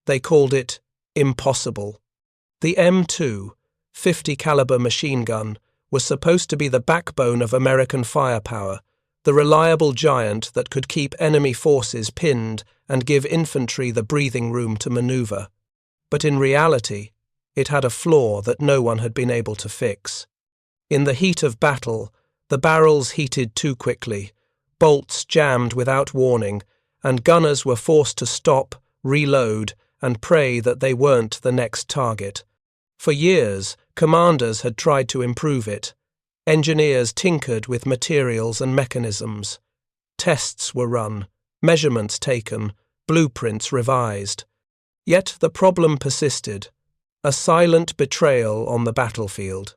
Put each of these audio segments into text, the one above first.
They called it impossible. The M2, 50 caliber machine gun, was supposed to be the backbone of American firepower, the reliable giant that could keep enemy forces pinned and give infantry the breathing room to maneuver. But in reality, it had a flaw that no one had been able to fix. In the heat of battle, the barrels heated too quickly, bolts jammed without warning, and gunners were forced to stop, reload, and pray that they weren't the next target. For years, commanders had tried to improve it. Engineers tinkered with materials and mechanisms. Tests were run, measurements taken, blueprints revised. Yet the problem persisted, a silent betrayal on the battlefield.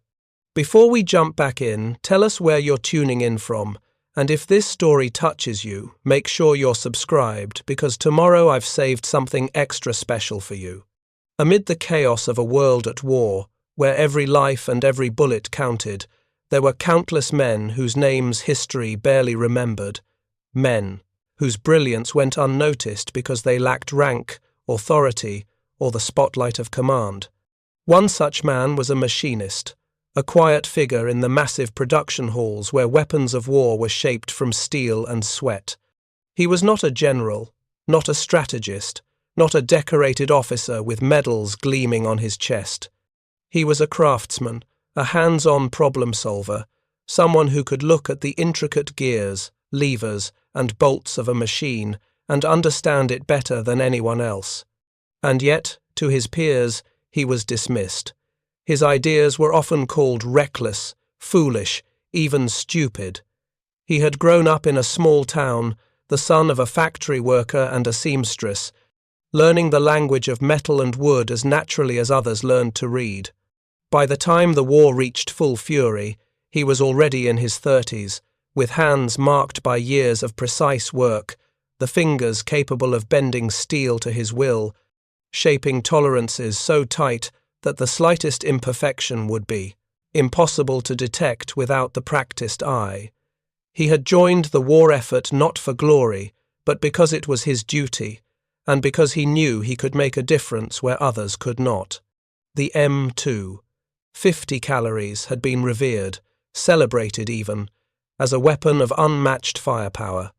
Before we jump back in, tell us where you're tuning in from, and if this story touches you, make sure you're subscribed, because tomorrow I've saved something extra special for you. Amid the chaos of a world at war, where every life and every bullet counted, there were countless men whose names history barely remembered. Men whose brilliance went unnoticed because they lacked rank, authority, or the spotlight of command. One such man was a machinist, a quiet figure in the massive production halls where weapons of war were shaped from steel and sweat. He was not a general, not a strategist, not a decorated officer with medals gleaming on his chest. He was a craftsman, a hands-on problem solver, someone who could look at the intricate gears, levers, and bolts of a machine and understand it better than anyone else. And yet, to his peers, he was dismissed. His ideas were often called reckless, foolish, even stupid. He had grown up in a small town, the son of a factory worker and a seamstress, learning the language of metal and wood as naturally as others learned to read. By the time the war reached full fury, he was already in his 30s, with hands marked by years of precise work, the fingers capable of bending steel to his will, shaping tolerances so tight that the slightest imperfection would be impossible to detect without the practiced eye. He had joined the war effort not for glory, but because it was his duty, and because he knew he could make a difference where others could not. The M2, 50 calories, had been revered, celebrated even, as a weapon of unmatched firepower.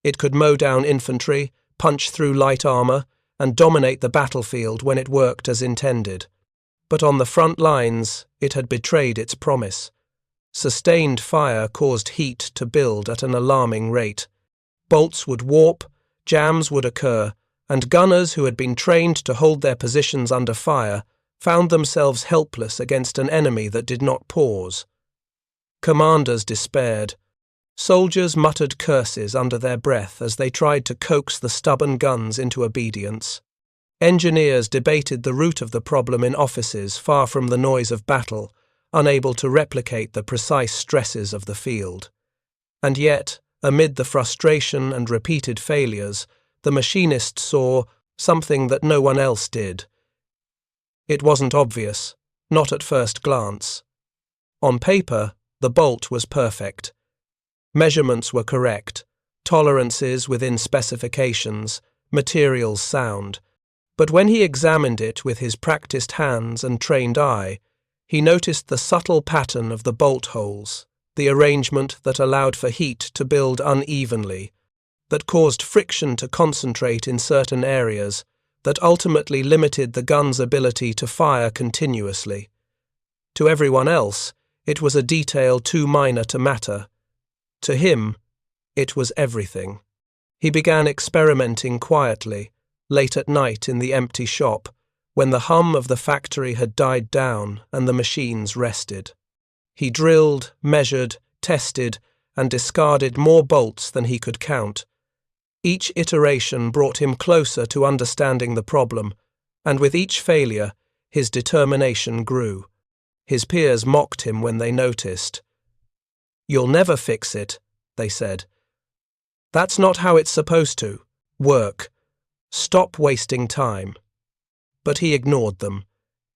It could mow down infantry, punch through light armor, and dominate the battlefield when it worked as intended. But on the front lines, it had betrayed its promise. Sustained fire caused heat to build at an alarming rate. Bolts would warp, jams would occur, and gunners who had been trained to hold their positions under fire found themselves helpless against an enemy that did not pause. Commanders despaired. Soldiers muttered curses under their breath as they tried to coax the stubborn guns into obedience. Engineers debated the root of the problem in offices far from the noise of battle, unable to replicate the precise stresses of the field. And yet, amid the frustration and repeated failures, the machinist saw something that no one else did. It wasn't obvious, not at first glance. On paper, the bolt was perfect. Measurements were correct, tolerances within specifications, materials sound. But when he examined it with his practiced hands and trained eye, he noticed the subtle pattern of the bolt holes, the arrangement that allowed for heat to build unevenly, that caused friction to concentrate in certain areas, that ultimately limited the gun's ability to fire continuously. To everyone else, it was a detail too minor to matter. To him, it was everything. He began experimenting quietly, late at night in the empty shop, when the hum of the factory had died down and the machines rested. He drilled, measured, tested, and discarded more bolts than he could count. Each iteration brought him closer to understanding the problem, and with each failure, his determination grew. His peers mocked him when they noticed. "You'll never fix it," they said. "That's not how it's supposed to work. Stop wasting time." But he ignored them.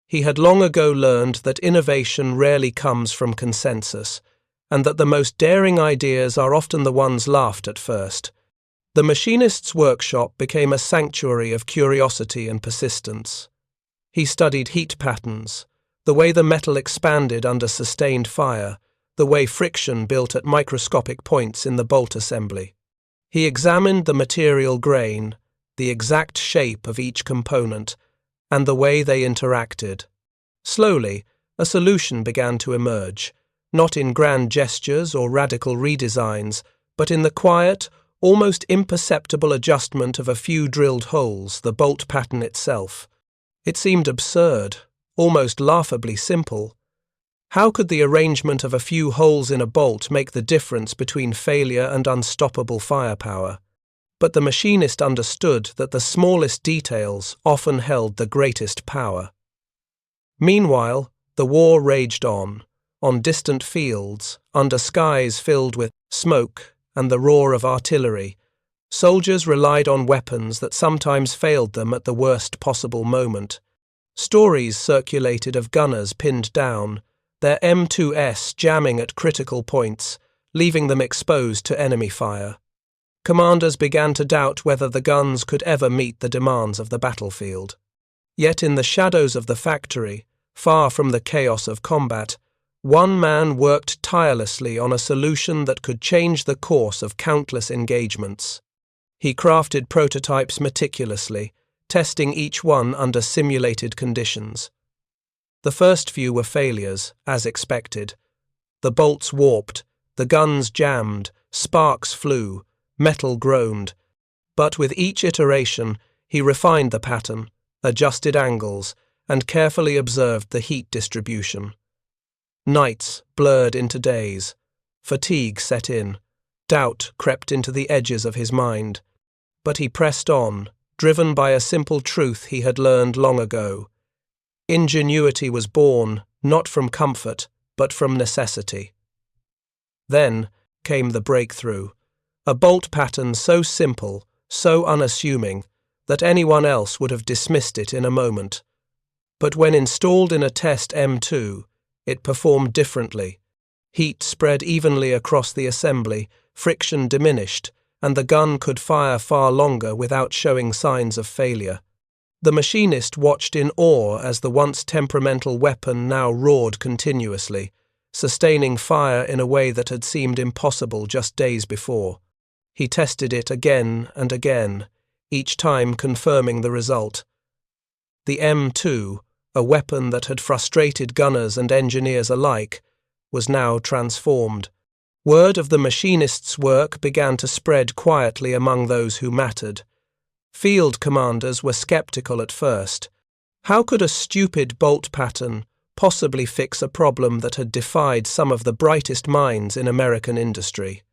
He had long ago learned that innovation rarely comes from consensus, and that the most daring ideas are often the ones laughed at first. The machinist's workshop became a sanctuary of curiosity and persistence. He studied heat patterns, the way the metal expanded under sustained fire, the way friction built at microscopic points in the bolt assembly. He examined the material grain, the exact shape of each component, and the way they interacted. Slowly, a solution began to emerge, not in grand gestures or radical redesigns, but in the quiet, almost imperceptible adjustment of a few drilled holes, the bolt pattern itself. It seemed absurd, almost laughably simple. How could the arrangement of a few holes in a bolt make the difference between failure and unstoppable firepower? But the machinist understood that the smallest details often held the greatest power. Meanwhile, the war raged on distant fields, under skies filled with smoke and the roar of artillery. Soldiers relied on weapons that sometimes failed them at the worst possible moment. Stories circulated of gunners pinned down, their M2S jamming at critical points, leaving them exposed to enemy fire. Commanders began to doubt whether the guns could ever meet the demands of the battlefield. Yet in the shadows of the factory, far from the chaos of combat, one man worked tirelessly on a solution that could change the course of countless engagements. He crafted prototypes meticulously, testing each one under simulated conditions. The first few were failures, as expected. The bolts warped, the guns jammed, sparks flew, metal groaned. But with each iteration, he refined the pattern, adjusted angles, and carefully observed the heat distribution. Nights blurred into days. Fatigue set in. Doubt crept into the edges of his mind. But he pressed on, driven by a simple truth he had learned long ago. Ingenuity was born, not from comfort, but from necessity. Then came the breakthrough. A bolt pattern so simple, so unassuming, that anyone else would have dismissed it in a moment. But when installed in a test M2, it performed differently. Heat spread evenly across the assembly, friction diminished, and the gun could fire far longer without showing signs of failure. The machinist watched in awe as the once temperamental weapon now roared continuously, sustaining fire in a way that had seemed impossible just days before. He tested it again and again, each time confirming the result. The M2, a weapon that had frustrated gunners and engineers alike, was now transformed. Word of the machinist's work began to spread quietly among those who mattered. Field commanders were skeptical at first. How could a stupid bolt pattern possibly fix a problem that had defied some of the brightest minds in American industry?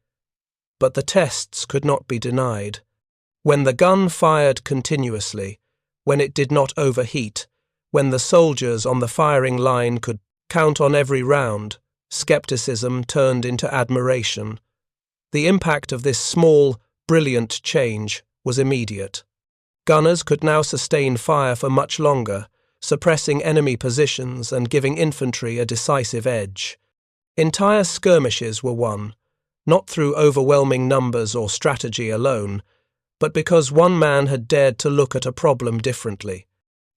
But the tests could not be denied. When the gun fired continuously, when it did not overheat, when the soldiers on the firing line could count on every round, skepticism turned into admiration. The impact of this small, brilliant change was immediate. Gunners could now sustain fire for much longer, suppressing enemy positions and giving infantry a decisive edge. Entire skirmishes were won, not through overwhelming numbers or strategy alone, but because one man had dared to look at a problem differently.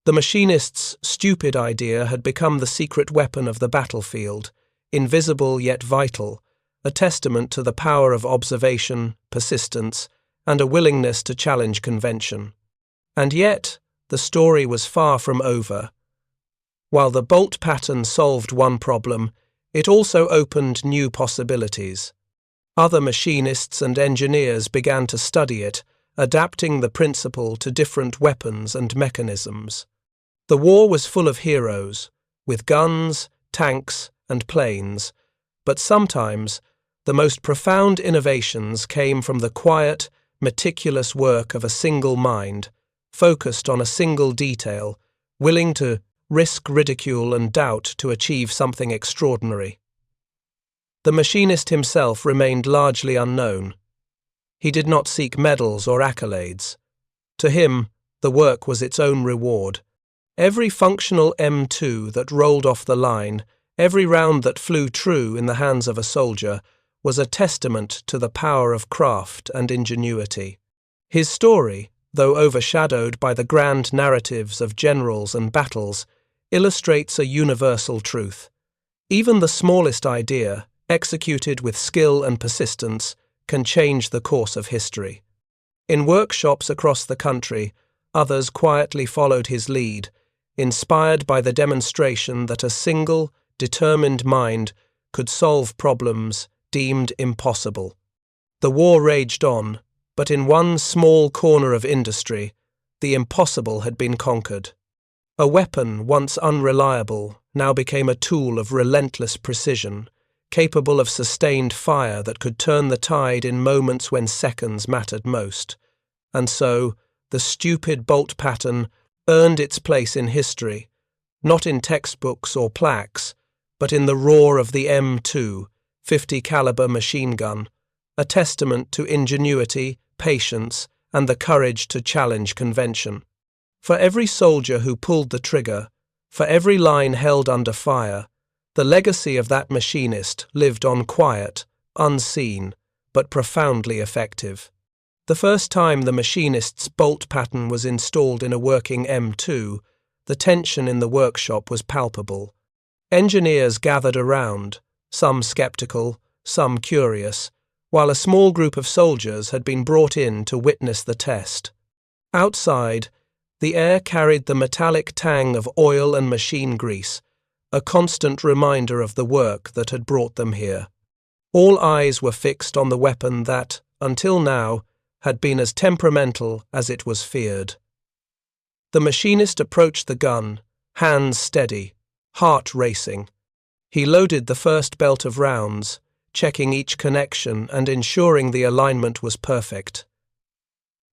The machinist's stupid idea had become the secret weapon of the battlefield, invisible yet vital, a testament to the power of observation, persistence, and a willingness to challenge convention. And yet, the story was far from over. While the bolt pattern solved one problem, it also opened new possibilities. Other machinists and engineers began to study it, adapting the principle to different weapons and mechanisms. The war was full of heroes, with guns, tanks, and planes, but sometimes the most profound innovations came from the quiet, meticulous work of a single mind, focused on a single detail, willing to risk ridicule and doubt to achieve something extraordinary. The machinist himself remained largely unknown. He did not seek medals or accolades. To him, the work was its own reward. Every functional M2 that rolled off the line, every round that flew true in the hands of a soldier, was a testament to the power of craft and ingenuity. His story, though overshadowed by the grand narratives of generals and battles, illustrates a universal truth. Even the smallest idea, executed with skill and persistence, can change the course of history. In workshops across the country, others quietly followed his lead, inspired by the demonstration that a single, determined mind could solve problems deemed impossible. The war raged on, but in one small corner of industry, the impossible had been conquered. A weapon once unreliable now became a tool of relentless precision, capable of sustained fire that could turn the tide in moments when seconds mattered most. And so, the stupid bolt pattern earned its place in history, not in textbooks or plaques, but in the roar of the M2 50 caliber machine gun, a testament to ingenuity, patience, and the courage to challenge convention. For every soldier who pulled the trigger, for every line held under fire, the legacy of that machinist lived on quiet, unseen, but profoundly effective. The first time the machinist's bolt pattern was installed in a working M2, the tension in the workshop was palpable. Engineers gathered around, some skeptical, some curious, while a small group of soldiers had been brought in to witness the test. Outside, the air carried the metallic tang of oil and machine grease, a constant reminder of the work that had brought them here. All eyes were fixed on the weapon that, until now, had been as temperamental as it was feared. The machinist approached the gun, hands steady, heart racing. He loaded the first belt of rounds, checking each connection and ensuring the alignment was perfect.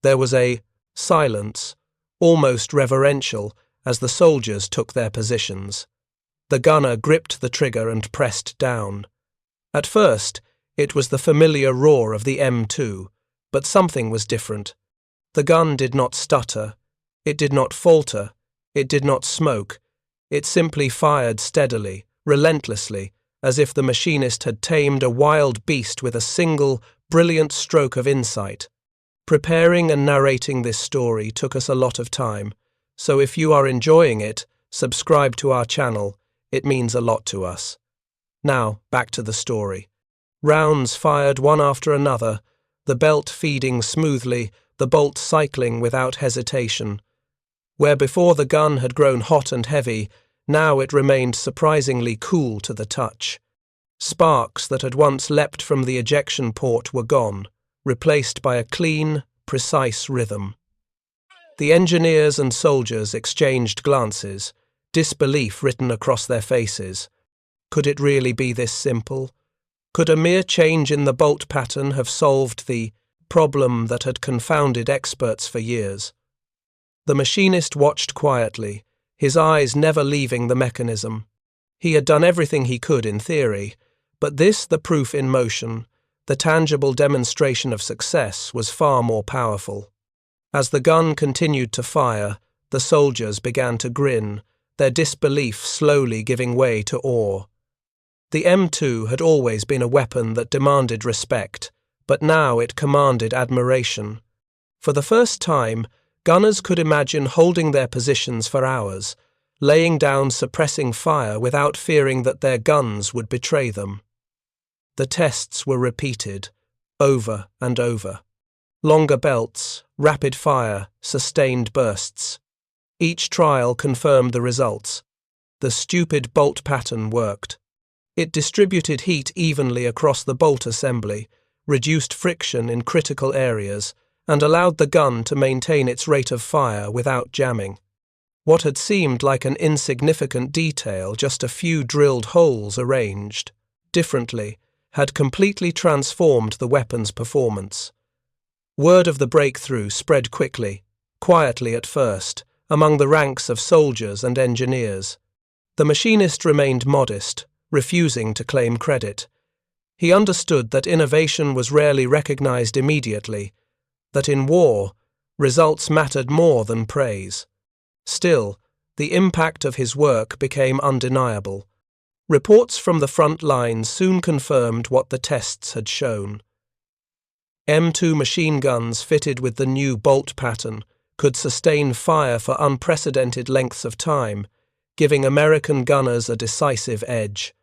There was a silence, almost reverential, as the soldiers took their positions. The gunner gripped the trigger and pressed down. At first, it was the familiar roar of the M2, but something was different. The gun did not stutter, it did not falter, it did not smoke. It simply fired steadily, relentlessly, as if the machinist had tamed a wild beast with a single, brilliant stroke of insight. Preparing and narrating this story took us a lot of time, so if you are enjoying it, subscribe to our channel. It means a lot to us. Now, back to the story. Rounds fired one after another, the belt feeding smoothly, the bolt cycling without hesitation. Where before the gun had grown hot and heavy, now it remained surprisingly cool to the touch. Sparks that had once leapt from the ejection port were gone, replaced by a clean, precise rhythm. The engineers and soldiers exchanged glances, disbelief written across their faces. Could it really be this simple? Could a mere change in the bolt pattern have solved the problem that had confounded experts for years? The machinist watched quietly, his eyes never leaving the mechanism. He had done everything he could in theory, but this, the proof in motion, the tangible demonstration of success, was far more powerful. As the gun continued to fire, the soldiers began to grin, their disbelief slowly giving way to awe. The M2 had always been a weapon that demanded respect, but now it commanded admiration. For the first time, gunners could imagine holding their positions for hours, laying down suppressing fire without fearing that their guns would betray them. The tests were repeated, over and over. Longer belts, rapid fire, sustained bursts. Each trial confirmed the results. The stupid bolt pattern worked. It distributed heat evenly across the bolt assembly, reduced friction in critical areas, and allowed the gun to maintain its rate of fire without jamming. What had seemed like an insignificant detail, just a few drilled holes arranged differently, had completely transformed the weapon's performance. Word of the breakthrough spread quickly, quietly at first, among the ranks of soldiers and engineers. The machinist remained modest, refusing to claim credit. He understood that innovation was rarely recognized immediately, that in war, results mattered more than praise. Still, the impact of his work became undeniable. Reports from the front lines soon confirmed what the tests had shown. M2 machine guns fitted with the new bolt pattern could sustain fire for unprecedented lengths of time, giving American gunners a decisive edge.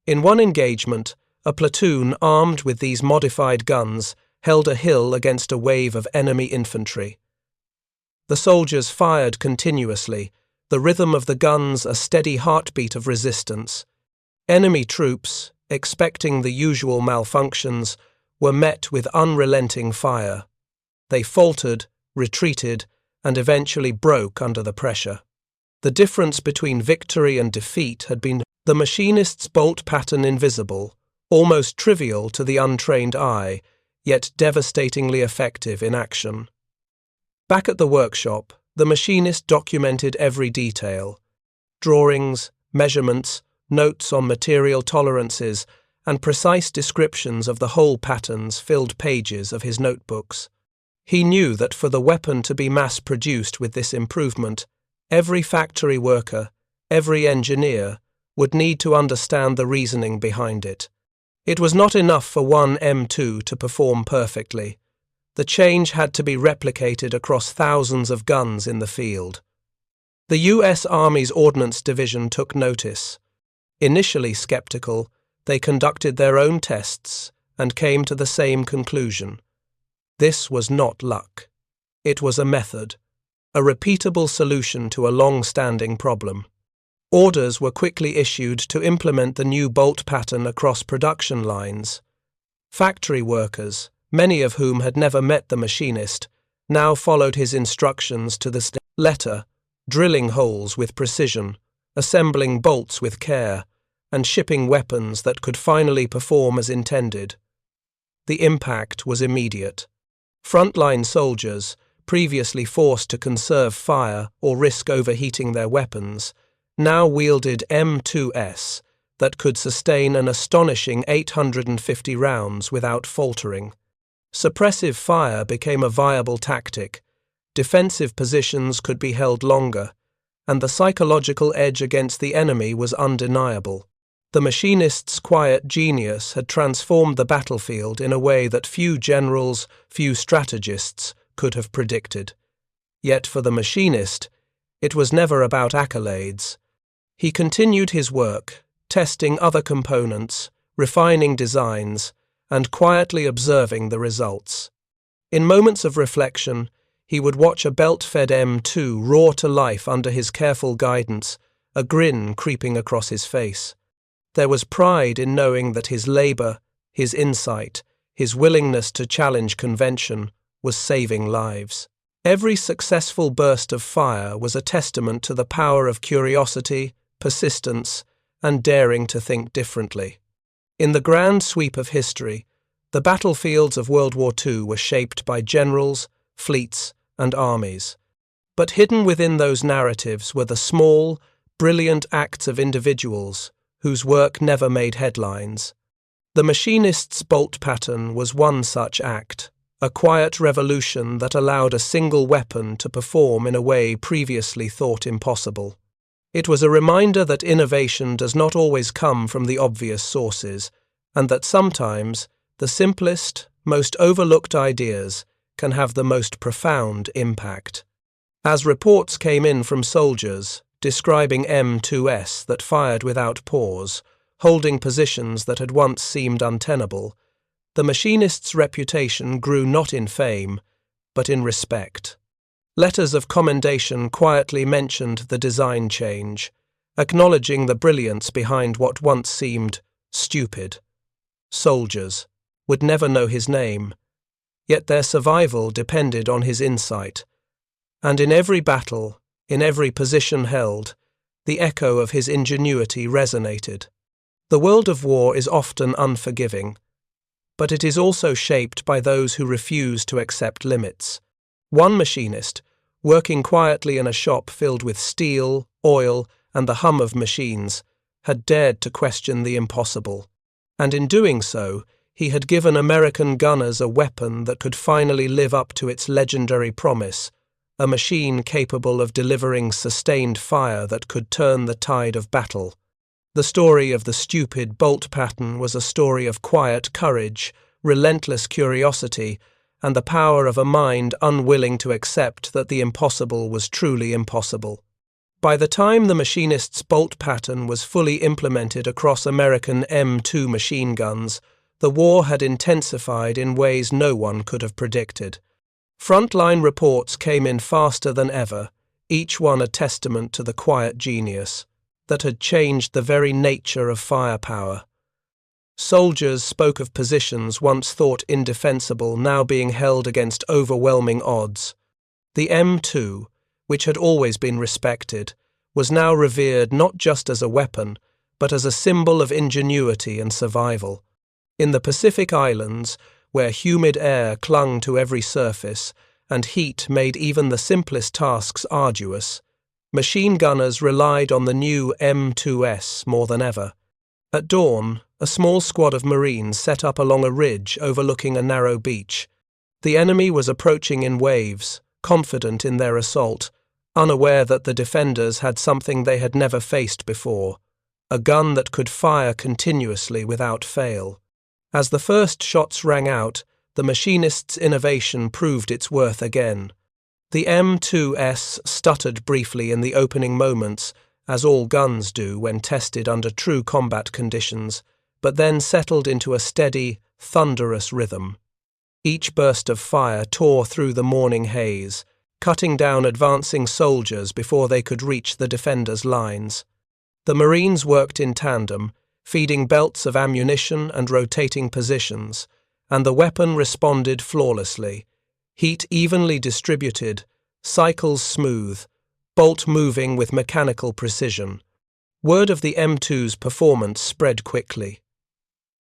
In one engagement, a platoon armed with these modified guns held a hill against a wave of enemy infantry. The soldiers fired continuously, the rhythm of the guns a steady heartbeat of resistance. Enemy troops, expecting the usual malfunctions, were met with unrelenting fire. They faltered, retreated, and eventually broke under the pressure. The difference between victory and defeat had been the machinist's bolt pattern invisible, almost trivial to the untrained eye, yet devastatingly effective in action. Back at the workshop, the machinist documented every detail. Drawings, measurements, notes on material tolerances, and precise descriptions of the hole patterns filled pages of his notebooks. He knew that for the weapon to be mass-produced with this improvement, every factory worker, every engineer, would need to understand the reasoning behind it. It was not enough for one M2 to perform perfectly. The change had to be replicated across thousands of guns in the field. The U.S. Army's Ordnance Division took notice. Initially skeptical, they conducted their own tests and came to the same conclusion. This was not luck. It was a method, a repeatable solution to a long-standing problem. Orders were quickly issued to implement the new bolt pattern across production lines. Factory workers, many of whom had never met the machinist, now followed his instructions to the letter, drilling holes with precision, assembling bolts with care, and shipping weapons that could finally perform as intended. The impact was immediate. Frontline soldiers, previously forced to conserve fire or risk overheating their weapons, now wielded M2s that could sustain an astonishing 850 rounds without faltering. Suppressive fire became a viable tactic, defensive positions could be held longer, and the psychological edge against the enemy was undeniable. The machinist's quiet genius had transformed the battlefield in a way that few generals, few strategists could have predicted. Yet for the machinist, it was never about accolades. He continued his work, testing other components, refining designs, and quietly observing the results. In moments of reflection, he would watch a belt-fed M2 roar to life under his careful guidance, a grin creeping across his face. There was pride in knowing that his labor, his insight, his willingness to challenge convention was saving lives. Every successful burst of fire was a testament to the power of curiosity, persistence, and daring to think differently. In the grand sweep of history, the battlefields of World War II were shaped by generals, fleets, and armies. But hidden within those narratives were the small, brilliant acts of individuals whose work never made headlines. The machinist's bolt pattern was one such act, a quiet revolution that allowed a single weapon to perform in a way previously thought impossible. It was a reminder that innovation does not always come from the obvious sources, and that sometimes the simplest, most overlooked ideas can have the most profound impact. As reports came in from soldiers describing M2s that fired without pause, holding positions that had once seemed untenable, the machinist's reputation grew not in fame, but in respect. Letters of commendation quietly mentioned the design change, acknowledging the brilliance behind what once seemed stupid. Soldiers would never know his name, yet their survival depended on his insight, and in every battle, in every position held, the echo of his ingenuity resonated. The world of war is often unforgiving, but it is also shaped by those who refuse to accept limits. One machinist, working quietly in a shop filled with steel, oil, and the hum of machines, had dared to question the impossible. And in doing so, he had given American gunners a weapon that could finally live up to its legendary promise, a machine capable of delivering sustained fire that could turn the tide of battle. The story of the stupid bolt pattern was a story of quiet courage, relentless curiosity, and the power of a mind unwilling to accept that the impossible was truly impossible. By the time the Machinist's bolt pattern was fully implemented across American M2 machine guns, the war had intensified in ways no one could have predicted. Frontline reports came in faster than ever, each one a testament to the quiet genius that had changed the very nature of firepower. Soldiers spoke of positions once thought indefensible now being held against overwhelming odds. The M2, which had always been respected, was now revered not just as a weapon, but as a symbol of ingenuity and survival. In the Pacific Islands, where humid air clung to every surface and heat made even the simplest tasks arduous, machine gunners relied on the new M2S more than ever. At dawn, a small squad of Marines set up along a ridge overlooking a narrow beach. The enemy was approaching in waves, confident in their assault, unaware that the defenders had something they had never faced before, a gun that could fire continuously without fail. As the first shots rang out, the Machinist's innovation proved its worth again. The M2S stuttered briefly in the opening moments, as all guns do when tested under true combat conditions, but then settled into a steady, thunderous rhythm. Each burst of fire tore through the morning haze, cutting down advancing soldiers before they could reach the defenders' lines. The Marines worked in tandem, feeding belts of ammunition and rotating positions, and the weapon responded flawlessly, heat evenly distributed, cycles smooth, bolt moving with mechanical precision. Word of the M2's performance spread quickly.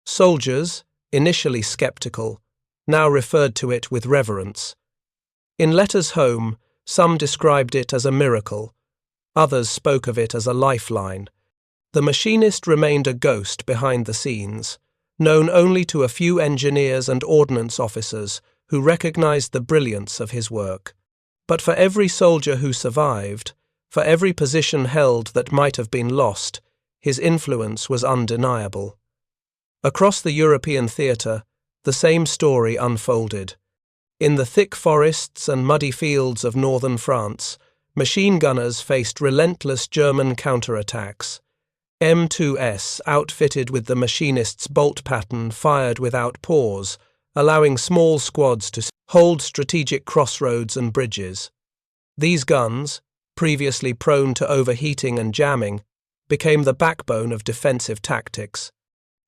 Soldiers, initially skeptical, now referred to it with reverence. In letters home, some described it as a miracle, others spoke of it as a lifeline. The Machinist remained a ghost behind the scenes, known only to a few engineers and ordnance officers who recognized the brilliance of his work. But for every soldier who survived, for every position held that might have been lost, his influence was undeniable. Across the European theatre, the same story unfolded. In the thick forests and muddy fields of northern France, machine gunners faced relentless German counterattacks. M2S, outfitted with the Machinist's bolt pattern, fired without pause, allowing small squads to hold strategic crossroads and bridges. These guns, previously prone to overheating and jamming, became the backbone of defensive tactics.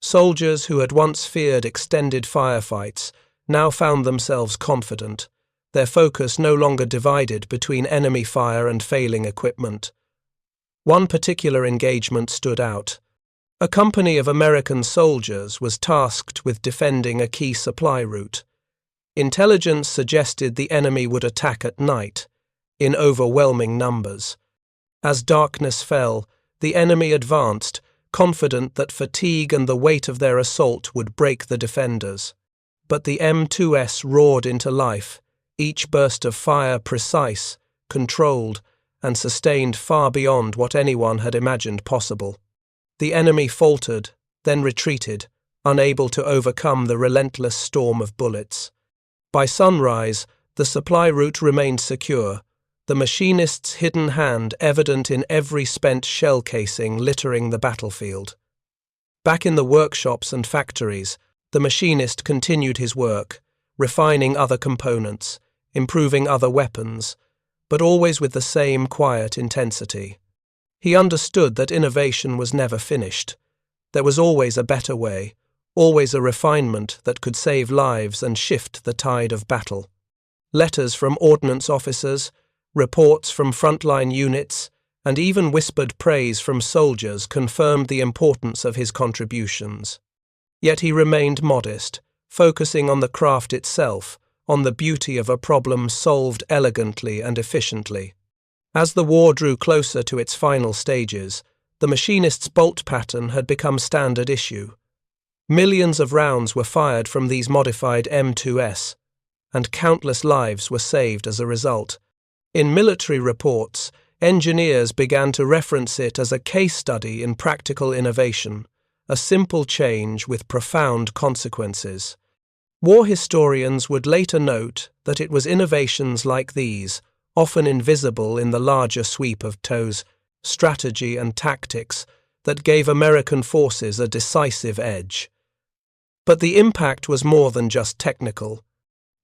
Soldiers who had once feared extended firefights now found themselves confident, their focus no longer divided between enemy fire and failing equipment. One particular engagement stood out. A company of American soldiers was tasked with defending a key supply route. Intelligence suggested the enemy would attack at night, in overwhelming numbers. As darkness fell, the enemy advanced, confident that fatigue and the weight of their assault would break the defenders. But the M2S roared into life, each burst of fire precise, controlled, and sustained far beyond what anyone had imagined possible. The enemy faltered, then retreated, unable to overcome the relentless storm of bullets. By sunrise, the supply route remained secure, the Machinist's hidden hand evident in every spent shell casing littering the battlefield. Back in the workshops and factories, the Machinist continued his work, refining other components, improving other weapons, but always with the same quiet intensity. He understood that innovation was never finished. There was always a better way, always a refinement that could save lives and shift the tide of battle. Letters from ordnance officers, reports from frontline units, and even whispered praise from soldiers confirmed the importance of his contributions. Yet he remained modest, focusing on the craft itself, on the beauty of a problem solved elegantly and efficiently. As the war drew closer to its final stages, the Machinist's bolt pattern had become standard issue. Millions of rounds were fired from these modified M2S, and countless lives were saved as a result. In military reports, engineers began to reference it as a case study in practical innovation, a simple change with profound consequences. War historians would later note that it was innovations like these, often invisible in the larger sweep of TOW's strategy and tactics, that gave American forces a decisive edge. But the impact was more than just technical.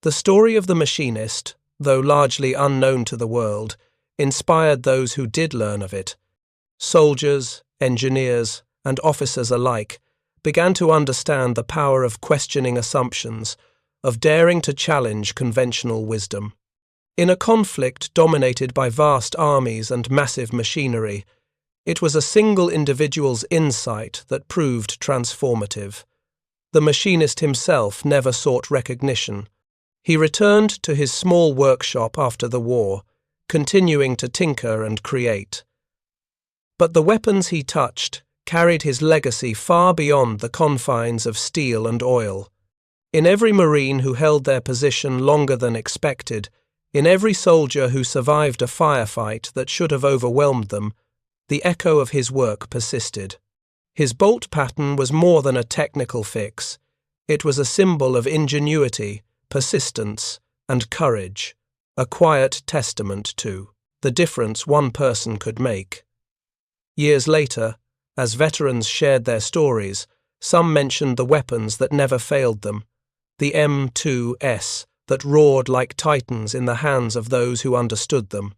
The story of the Machinist, though largely unknown to the world, inspired those who did learn of it. Soldiers, engineers, and officers alike began to understand the power of questioning assumptions, of daring to challenge conventional wisdom. In a conflict dominated by vast armies and massive machinery, it was a single individual's insight that proved transformative. The Machinist himself never sought recognition. He returned to his small workshop after the war, continuing to tinker and create. But the weapons he touched carried his legacy far beyond the confines of steel and oil. In every Marine who held their position longer than expected, in every soldier who survived a firefight that should have overwhelmed them, the echo of his work persisted. His bolt pattern was more than a technical fix. It was a symbol of ingenuity, persistence, and courage, a quiet testament to the difference one person could make. Years later, as veterans shared their stories, some mentioned the weapons that never failed them, the M2S that roared like titans in the hands of those who understood them.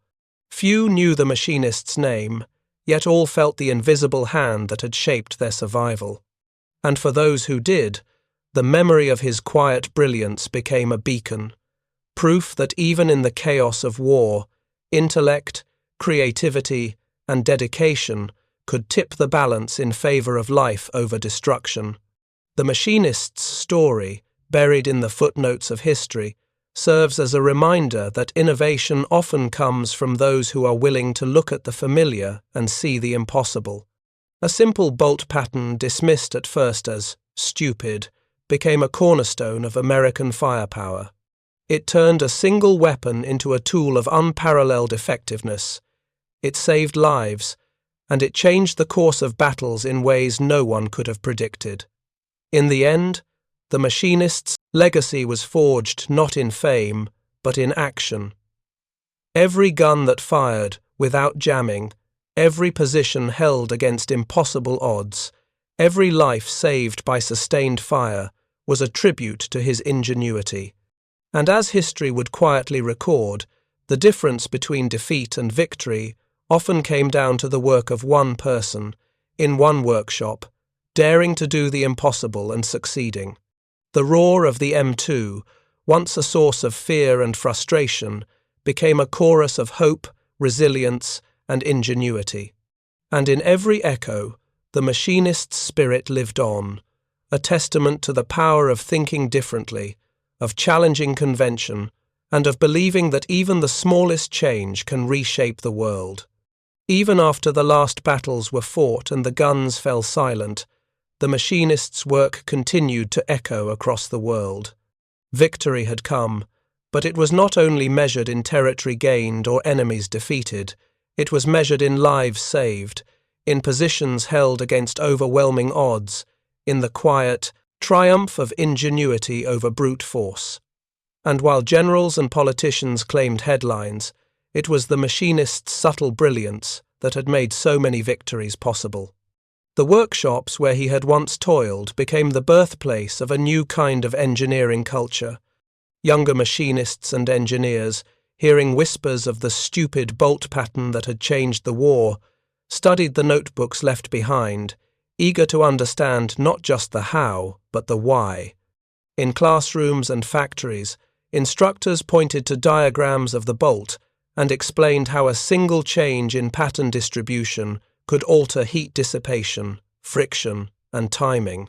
Few knew the Machinist's name, yet all felt the invisible hand that had shaped their survival. And for those who did, the memory of his quiet brilliance became a beacon, proof that even in the chaos of war, intellect, creativity, and dedication could tip the balance in favor of life over destruction. The Machinist's story, buried in the footnotes of history, serves as a reminder that innovation often comes from those who are willing to look at the familiar and see the impossible. A simple bolt pattern dismissed at first as stupid became a cornerstone of American firepower. It turned a single weapon into a tool of unparalleled effectiveness. It saved lives, and it changed the course of battles in ways no one could have predicted. In the end, the Machinist's legacy was forged not in fame, but in action. Every gun that fired, without jamming, every position held against impossible odds, every life saved by sustained fire, was a tribute to his ingenuity. And as history would quietly record, the difference between defeat and victory often came down to the work of one person, in one workshop, daring to do the impossible and succeeding. The roar of the M2, once a source of fear and frustration, became a chorus of hope, resilience, and ingenuity. And in every echo, the Machinist's spirit lived on, a testament to the power of thinking differently, of challenging convention, and of believing that even the smallest change can reshape the world. Even after the last battles were fought and the guns fell silent, the Machinist's work continued to echo across the world. Victory had come, but it was not only measured in territory gained or enemies defeated, it was measured in lives saved, in positions held against overwhelming odds, in the quiet triumph of ingenuity over brute force. And while generals and politicians claimed headlines, it was the Machinist's subtle brilliance that had made so many victories possible. The workshops where he had once toiled became the birthplace of a new kind of engineering culture. Younger machinists and engineers, hearing whispers of the stupid bolt pattern that had changed the war, studied the notebooks left behind, eager to understand not just the how, but the why. In classrooms and factories, instructors pointed to diagrams of the bolt and explained how a single change in pattern distribution could alter heat dissipation, friction, and timing.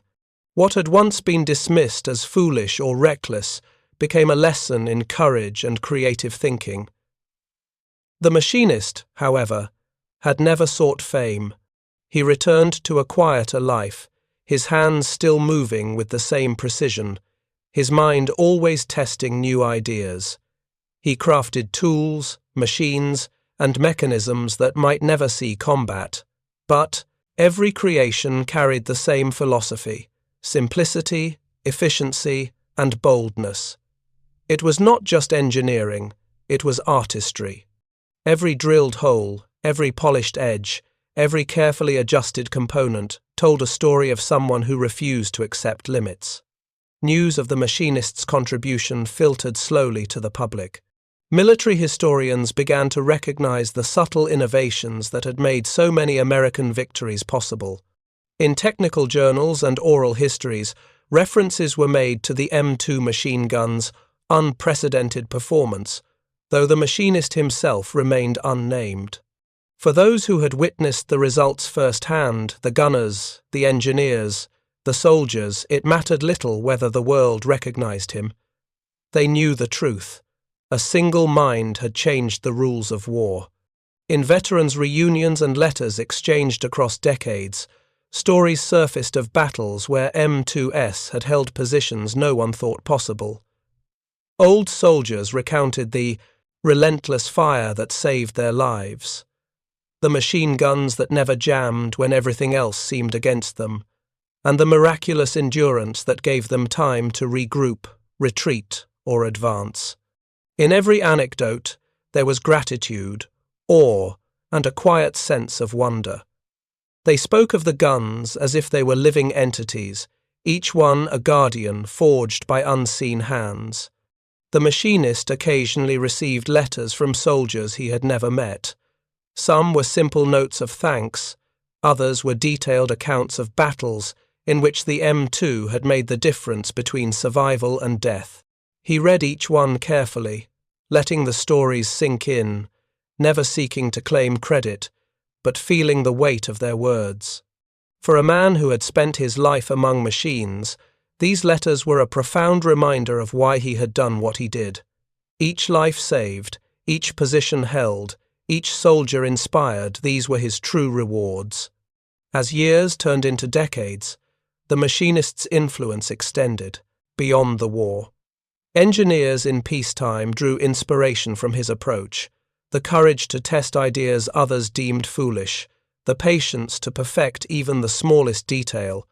What had once been dismissed as foolish or reckless became a lesson in courage and creative thinking. The Machinist, however, had never sought fame. He returned to a quieter life, his hands still moving with the same precision, his mind always testing new ideas. He crafted tools, machines, and mechanisms that might never see combat. But every creation carried the same philosophy: simplicity, efficiency, and boldness. It was not just engineering, it was artistry. Every drilled hole, every polished edge, every carefully adjusted component told a story of someone who refused to accept limits. News of the machinist's contribution filtered slowly to the public. Military historians began to recognize the subtle innovations that had made so many American victories possible. In technical journals and oral histories, references were made to the M2 machine gun's unprecedented performance, though the machinist himself remained unnamed. For those who had witnessed the results firsthand, the gunners, the engineers, the soldiers, it mattered little whether the world recognized him. They knew the truth. A single mind had changed the rules of war. In veterans' reunions and letters exchanged across decades, stories surfaced of battles where M2S had held positions no one thought possible. Old soldiers recounted the relentless fire that saved their lives, the machine guns that never jammed when everything else seemed against them, and the miraculous endurance that gave them time to regroup, retreat, or advance. In every anecdote, there was gratitude, awe, and a quiet sense of wonder. They spoke of the guns as if they were living entities, each one a guardian forged by unseen hands. The machinist occasionally received letters from soldiers he had never met. Some were simple notes of thanks, others were detailed accounts of battles in which the M2 had made the difference between survival and death. He read each one carefully, letting the stories sink in, never seeking to claim credit, but feeling the weight of their words. For a man who had spent his life among machines, these letters were a profound reminder of why he had done what he did. Each life saved, each position held, each soldier inspired, these were his true rewards. As years turned into decades, the machinist's influence extended beyond the war. Engineers in peacetime drew inspiration from his approach, the courage to test ideas others deemed foolish, the patience to perfect even the smallest detail,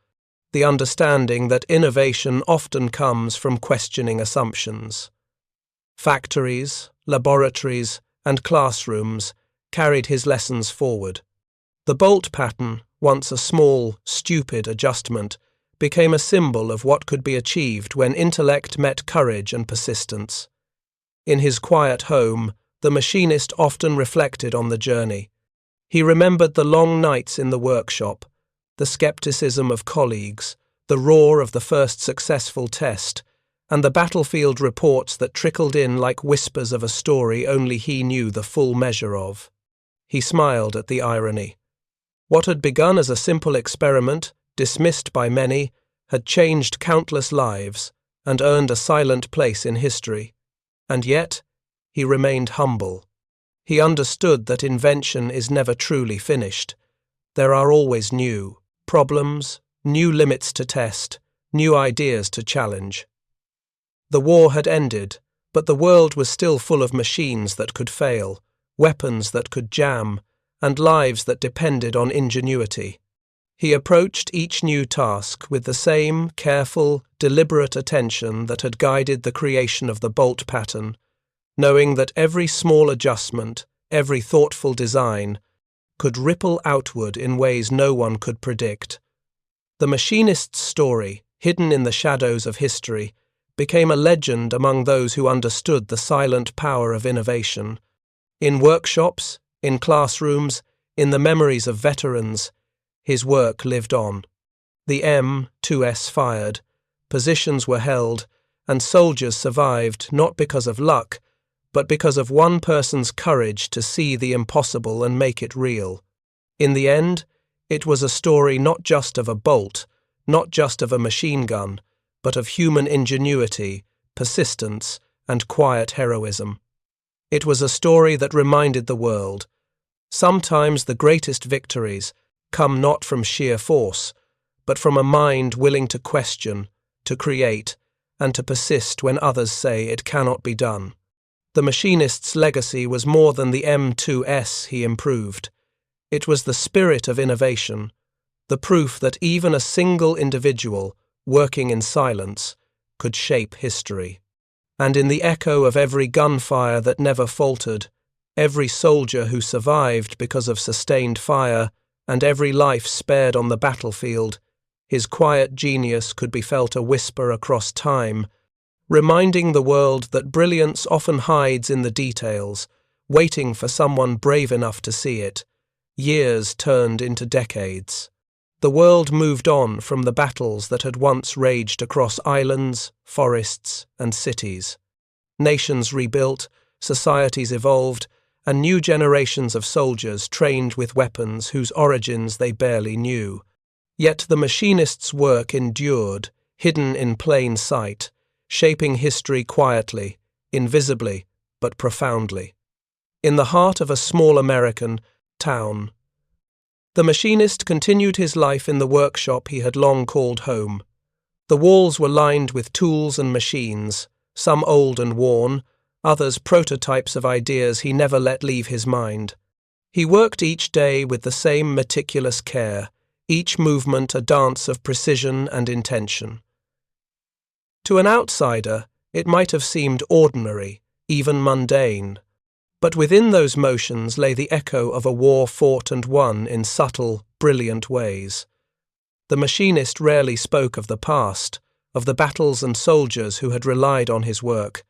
the understanding that innovation often comes from questioning assumptions. Factories, laboratories, and classrooms carried his lessons forward. The bolt pattern, once a small, stupid adjustment, became a symbol of what could be achieved when intellect met courage and persistence. In his quiet home, the machinist often reflected on the journey. He remembered the long nights in the workshop, the skepticism of colleagues, the roar of the first successful test, and the battlefield reports that trickled in like whispers of a story only he knew the full measure of. He smiled at the irony. What had begun as a simple experiment, dismissed by many, had changed countless lives and earned a silent place in history. And yet, he remained humble. He understood that invention is never truly finished. There are always new problems, new limits to test, new ideas to challenge. The war had ended, but the world was still full of machines that could fail, weapons that could jam, and lives that depended on ingenuity. He approached each new task with the same careful, deliberate attention that had guided the creation of the bolt pattern, knowing that every small adjustment, every thoughtful design, could ripple outward in ways no one could predict. The machinist's story, hidden in the shadows of history, became a legend among those who understood the silent power of innovation. In workshops, in classrooms, in the memories of veterans, his work lived on. The M2S fired, positions were held, and soldiers survived not because of luck, but because of one person's courage to see the impossible and make it real. In the end, it was a story not just of a bolt, not just of a machine gun, but of human ingenuity, persistence, and quiet heroism. It was a story that reminded the world, sometimes the greatest victories come not from sheer force, but from a mind willing to question, to create, and to persist when others say it cannot be done. The machinist's legacy was more than the M2S he improved. It was the spirit of innovation, the proof that even a single individual, working in silence, could shape history. And in the echo of every gunfire that never faltered, every soldier who survived because of sustained fire, and every life spared on the battlefield, his quiet genius could be felt a whisper across time, reminding the world that brilliance often hides in the details, waiting for someone brave enough to see it. Years turned into decades. The world moved on from the battles that had once raged across islands, forests, and cities. Nations rebuilt, societies evolved, and new generations of soldiers trained with weapons whose origins they barely knew. Yet the machinist's work endured, hidden in plain sight, shaping history quietly, invisibly, but profoundly. In the heart of a small American town, the machinist continued his life in the workshop he had long called home. The walls were lined with tools and machines, some old and worn, others prototypes of ideas he never let leave his mind. He worked each day with the same meticulous care, each movement a dance of precision and intention. To an outsider, it might have seemed ordinary, even mundane. But within those motions lay the echo of a war fought and won in subtle, brilliant ways. The machinist rarely spoke of the past, of the battles and soldiers who had relied on his work.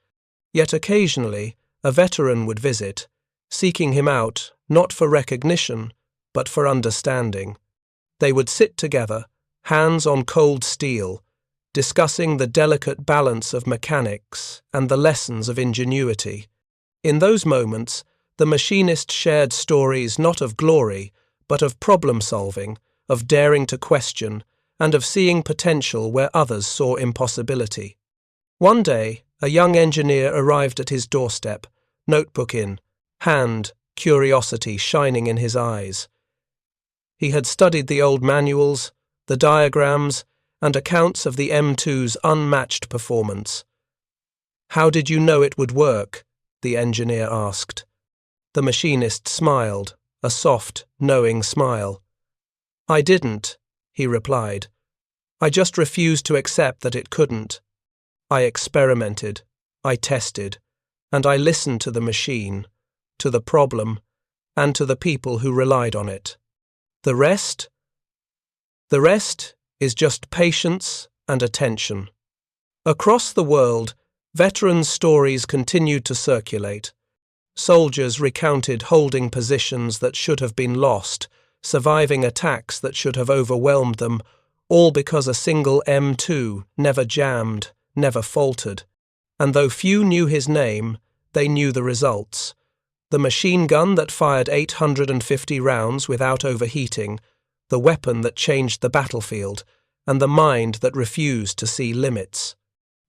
Yet occasionally, a veteran would visit, seeking him out not for recognition, but for understanding. They would sit together, hands on cold steel, discussing the delicate balance of mechanics and the lessons of ingenuity. In those moments, the machinist shared stories not of glory, but of problem-solving, of daring to question, and of seeing potential where others saw impossibility. One day, a young engineer arrived at his doorstep, notebook in hand, curiosity shining in his eyes. He had studied the old manuals, the diagrams, and accounts of the M2's unmatched performance. "How did you know it would work?" the engineer asked. The machinist smiled, a soft, knowing smile. "I didn't," he replied. "I just refused to accept that it couldn't. I experimented, I tested, and I listened to the machine, to the problem, and to the people who relied on it. The rest? The rest is just patience and attention." Across the world, veterans' stories continued to circulate. Soldiers recounted holding positions that should have been lost, surviving attacks that should have overwhelmed them, all because a single M2 never jammed, never faltered. And though few knew his name, they knew the results. The machine gun that fired 850 rounds without overheating, the weapon that changed the battlefield, and the mind that refused to see limits.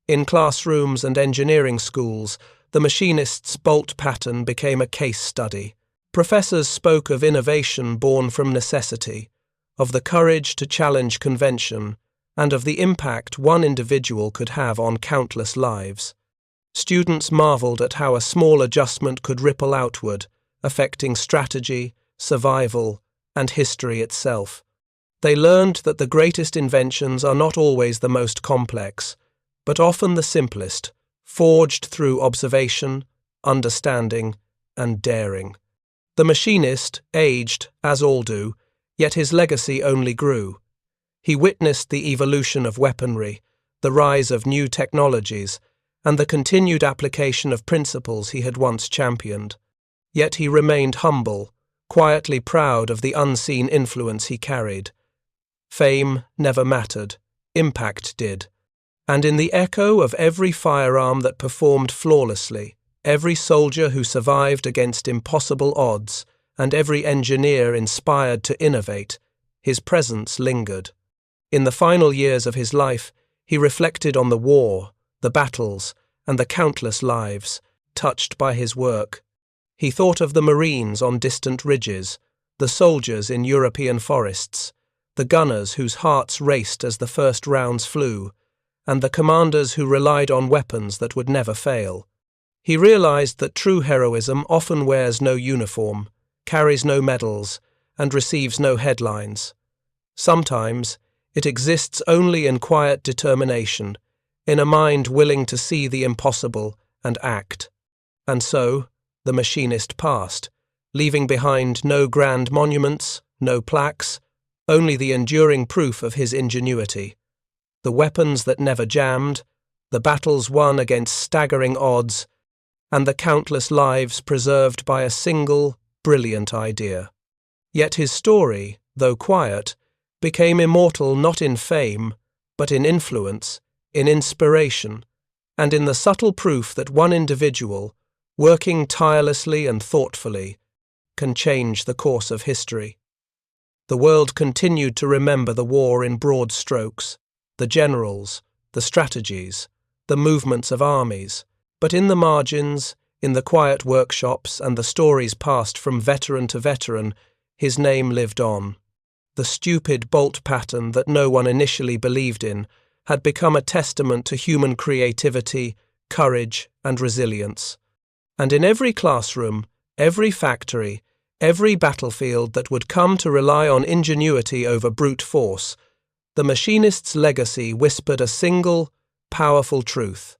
In classrooms and engineering schools, the machinist's bolt pattern became a case study. Professors spoke of innovation born from necessity, of the courage to challenge convention, and of the impact one individual could have on countless lives. Students marveled at how a small adjustment could ripple outward, affecting strategy, survival, and history itself. They learned that the greatest inventions are not always the most complex, but often the simplest, forged through observation, understanding, and daring. The machinist aged, as all do, yet his legacy only grew. He witnessed the evolution of weaponry, the rise of new technologies, and the continued application of principles he had once championed. Yet he remained humble, quietly proud of the unseen influence he carried. Fame never mattered, impact did. And in the echo of every firearm that performed flawlessly, every soldier who survived against impossible odds, and every engineer inspired to innovate, his presence lingered. In the final years of his life, he reflected on the war, the battles, and the countless lives touched by his work. He thought of the Marines on distant ridges, the soldiers in European forests, the gunners whose hearts raced as the first rounds flew, and the commanders who relied on weapons that would never fail. He realized that true heroism often wears no uniform, carries no medals, and receives no headlines. Sometimes it exists only in quiet determination, in a mind willing to see the impossible and act. And so, the machinist passed, leaving behind no grand monuments, no plaques, only the enduring proof of his ingenuity. The weapons that never jammed, the battles won against staggering odds, and the countless lives preserved by a single, brilliant idea. Yet his story, though quiet, became immortal not in fame, but in influence, in inspiration, and in the subtle proof that one individual, working tirelessly and thoughtfully, can change the course of history. The world continued to remember the war in broad strokes, the generals, the strategies, the movements of armies, but in the margins, in the quiet workshops and the stories passed from veteran to veteran, his name lived on. The stupid bolt pattern that no one initially believed in had become a testament to human creativity, courage, and resilience. And in every classroom, every factory, every battlefield that would come to rely on ingenuity over brute force, the machinist's legacy whispered a single, powerful truth.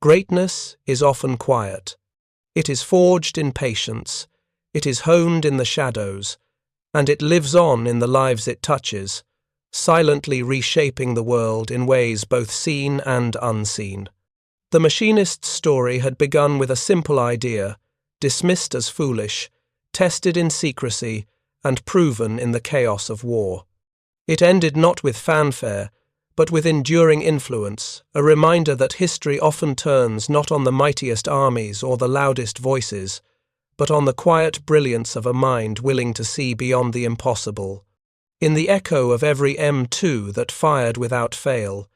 Greatness is often quiet. It is forged in patience. It is honed in the shadows, and it lives on in the lives it touches, silently reshaping the world in ways both seen and unseen. The machinist's story had begun with a simple idea, dismissed as foolish, tested in secrecy, and proven in the chaos of war. It ended not with fanfare, but with enduring influence, a reminder that history often turns not on the mightiest armies or the loudest voices, but on the quiet brilliance of a mind willing to see beyond the impossible. In the echo of every M2 that fired without fail,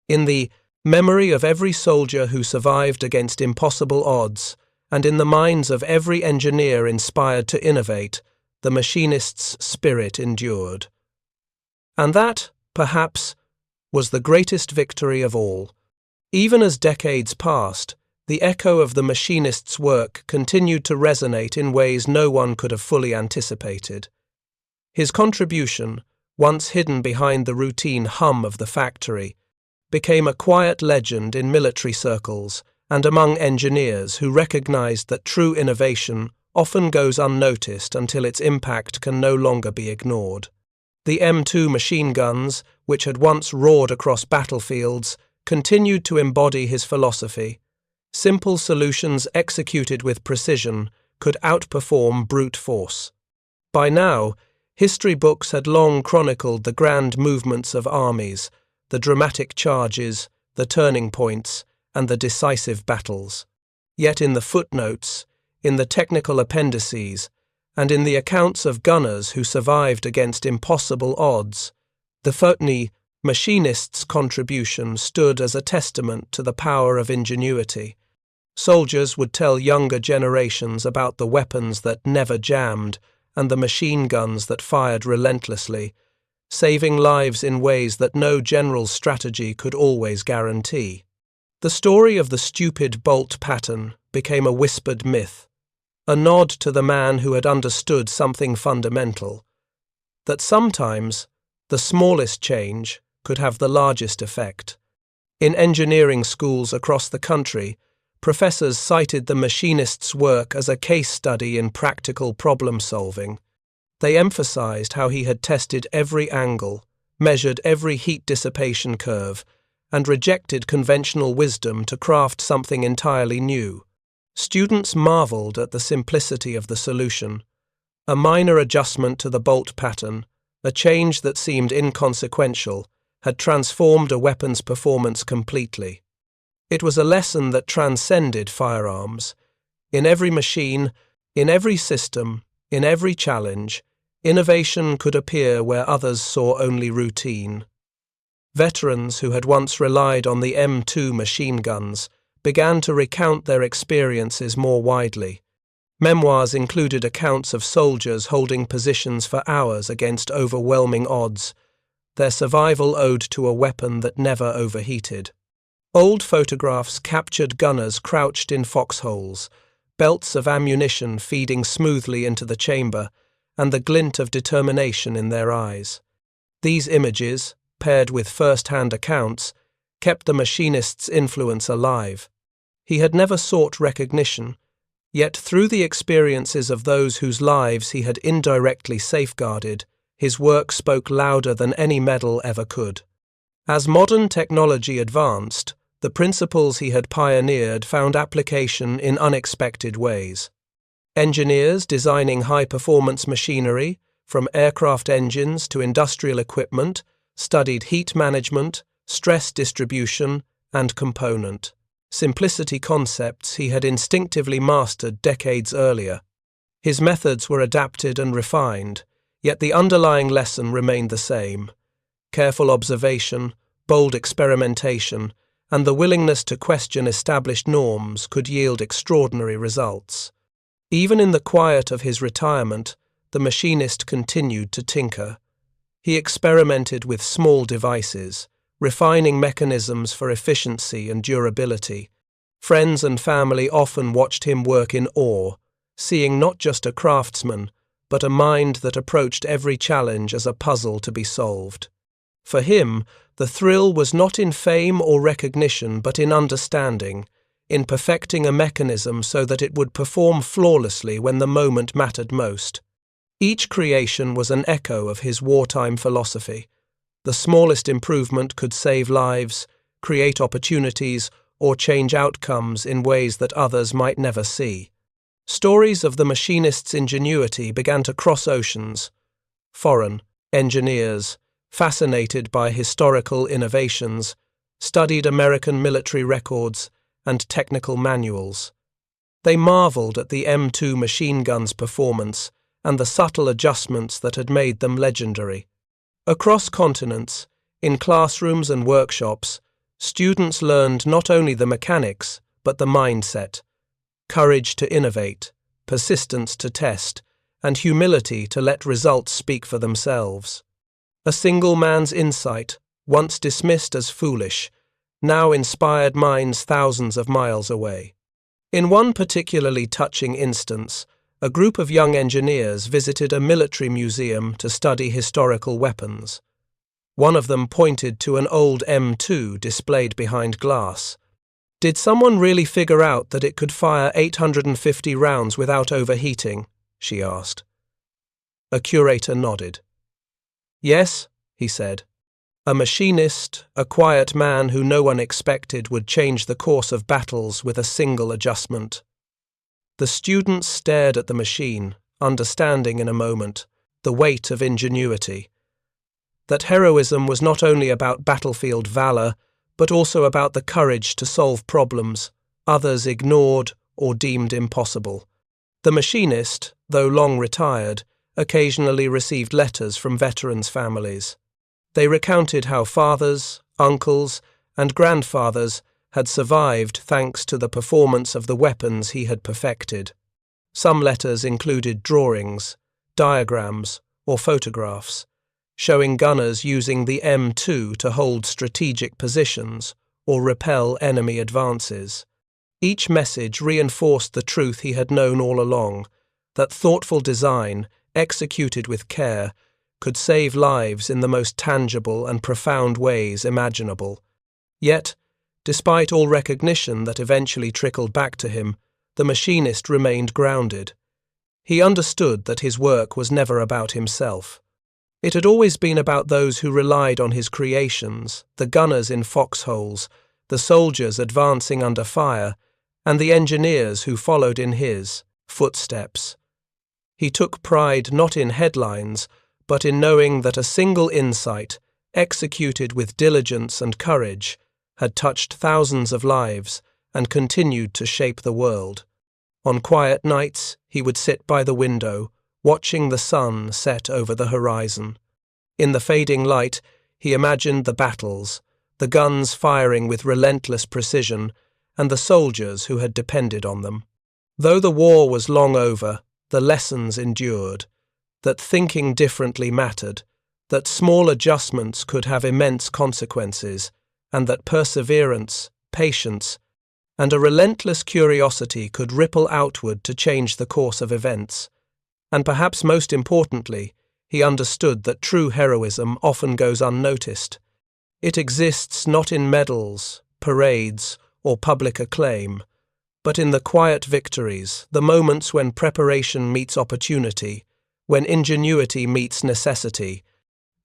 in the memory of every soldier who survived against impossible odds, and in the minds of every engineer inspired to innovate, the machinist's spirit endured. And that, perhaps, was the greatest victory of all. Even as decades passed, the echo of the machinist's work continued to resonate in ways no one could have fully anticipated. His contribution, once hidden behind the routine hum of the factory, became a quiet legend in military circles and among engineers who recognized that true innovation often goes unnoticed until its impact can no longer be ignored. The M2 machine guns, which had once roared across battlefields, continued to embody his philosophy. Simple solutions executed with precision could outperform brute force. By now, history books had long chronicled the grand movements of armies, the dramatic charges, the turning points, and the decisive battles. Yet in the footnotes, in the technical appendices, and in the accounts of gunners who survived against impossible odds, the machinist's contribution stood as a testament to the power of ingenuity. Soldiers would tell younger generations about the weapons that never jammed and the machine guns that fired relentlessly, saving lives in ways that no general's strategy could always guarantee. The story of the stupid bolt pattern became a whispered myth, a nod to the man who had understood something fundamental, that sometimes the smallest change could have the largest effect. In engineering schools across the country, professors cited the machinist's work as a case study in practical problem-solving. They emphasized how he had tested every angle, measured every heat dissipation curve, and rejected conventional wisdom to craft something entirely new. Students marveled at the simplicity of the solution. A minor adjustment to the bolt pattern, a change that seemed inconsequential, had transformed a weapon's performance completely. It was a lesson that transcended firearms. In every machine, in every system, in every challenge, innovation could appear where others saw only routine. Veterans who had once relied on the M2 machine guns began to recount their experiences more widely. Memoirs included accounts of soldiers holding positions for hours against overwhelming odds, their survival owed to a weapon that never overheated. Old photographs captured gunners crouched in foxholes, belts of ammunition feeding smoothly into the chamber, and the glint of determination in their eyes. These images, paired with first-hand accounts, kept the machinist's influence alive. He had never sought recognition, yet through the experiences of those whose lives he had indirectly safeguarded, his work spoke louder than any medal ever could. As modern technology advanced, the principles he had pioneered found application in unexpected ways. Engineers designing high-performance machinery, from aircraft engines to industrial equipment, studied heat management, stress distribution, and component simplicity concepts he had instinctively mastered decades earlier. His methods were adapted and refined, yet the underlying lesson remained the same: careful observation, bold experimentation, and the willingness to question established norms could yield extraordinary results. Even in the quiet of his retirement, the machinist continued to tinker. He experimented with small devices, refining mechanisms for efficiency and durability. Friends and family often watched him work in awe, seeing not just a craftsman, but a mind that approached every challenge as a puzzle to be solved. For him, the thrill was not in fame or recognition, but in understanding, in perfecting a mechanism so that it would perform flawlessly when the moment mattered most. Each creation was an echo of his wartime philosophy. The smallest improvement could save lives, create opportunities, or change outcomes in ways that others might never see. Stories of the machinist's ingenuity began to cross oceans. Foreign engineers, fascinated by historical innovations, studied American military records and technical manuals. They marveled at the M2 machine gun's performance and the subtle adjustments that had made them legendary. Across continents, in classrooms and workshops, students learned not only the mechanics, but the mindset: courage to innovate, persistence to test, and humility to let results speak for themselves. A single man's insight, once dismissed as foolish, now inspired minds thousands of miles away. In one particularly touching instance, a group of young engineers visited a military museum to study historical weapons. One of them pointed to an old M2 displayed behind glass. "Did someone really figure out that it could fire 850 rounds without overheating?" she asked. A curator nodded. "Yes," he said. "A machinist, a quiet man who no one expected would change the course of battles with a single adjustment." The students stared at the machine, understanding in a moment the weight of ingenuity. That heroism was not only about battlefield valor, but also about the courage to solve problems others ignored or deemed impossible. The machinist, though long retired, occasionally received letters from veterans' families. They recounted how fathers, uncles, and grandfathers had survived thanks to the performance of the weapons he had perfected. Some letters included drawings, diagrams, or photographs, showing gunners using the M2 to hold strategic positions or repel enemy advances. Each message reinforced the truth he had known all along, that thoughtful design, executed with care, could save lives in the most tangible and profound ways imaginable. Yet, despite all recognition that eventually trickled back to him, the machinist remained grounded. He understood that his work was never about himself. It had always been about those who relied on his creations, the gunners in foxholes, the soldiers advancing under fire, and the engineers who followed in his footsteps. He took pride not in headlines, but in knowing that a single insight, executed with diligence and courage, had touched thousands of lives and continued to shape the world. On quiet nights, he would sit by the window, watching the sun set over the horizon. In the fading light, he imagined the battles, the guns firing with relentless precision, and the soldiers who had depended on them. Though the war was long over, the lessons endured: that thinking differently mattered, that small adjustments could have immense consequences, and that perseverance, patience, and a relentless curiosity could ripple outward to change the course of events. And perhaps most importantly, he understood that true heroism often goes unnoticed. It exists not in medals, parades, or public acclaim, but in the quiet victories, the moments when preparation meets opportunity, when ingenuity meets necessity,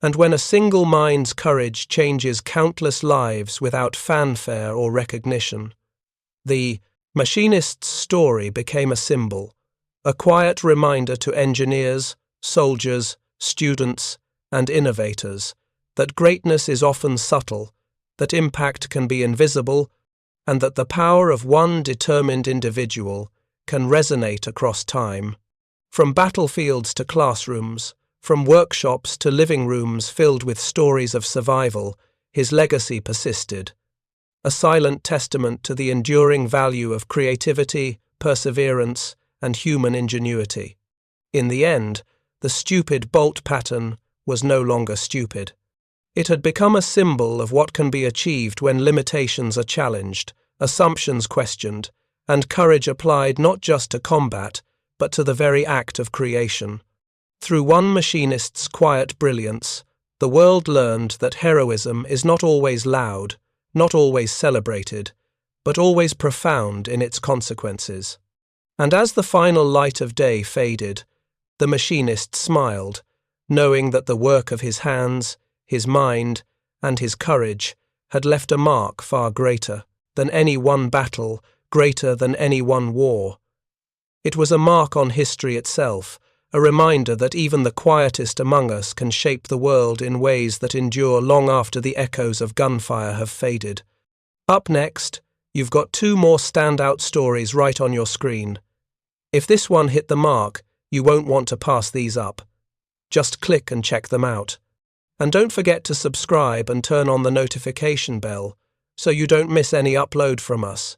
and when a single mind's courage changes countless lives without fanfare or recognition. The Machinist's story became a symbol, a quiet reminder to engineers, soldiers, students, and innovators that greatness is often subtle, that impact can be invisible, and that the power of one determined individual can resonate across time. From battlefields to classrooms, from workshops to living rooms filled with stories of survival, his legacy persisted, a silent testament to the enduring value of creativity, perseverance, and human ingenuity. In the end, the stupid bolt pattern was no longer stupid. It had become a symbol of what can be achieved when limitations are challenged, assumptions questioned, and courage applied not just to combat, but to the very act of creation. Through one machinist's quiet brilliance, the world learned that heroism is not always loud, not always celebrated, but always profound in its consequences. And as the final light of day faded, the machinist smiled, knowing that the work of his hands, his mind, and his courage had left a mark far greater than any one battle, greater than any one war. It was a mark on history itself, a reminder that even the quietest among us can shape the world in ways that endure long after the echoes of gunfire have faded. Up next, you've got two more standout stories right on your screen. If this one hit the mark, you won't want to pass these up. Just click and check them out. And don't forget to subscribe and turn on the notification bell so you don't miss any upload from us.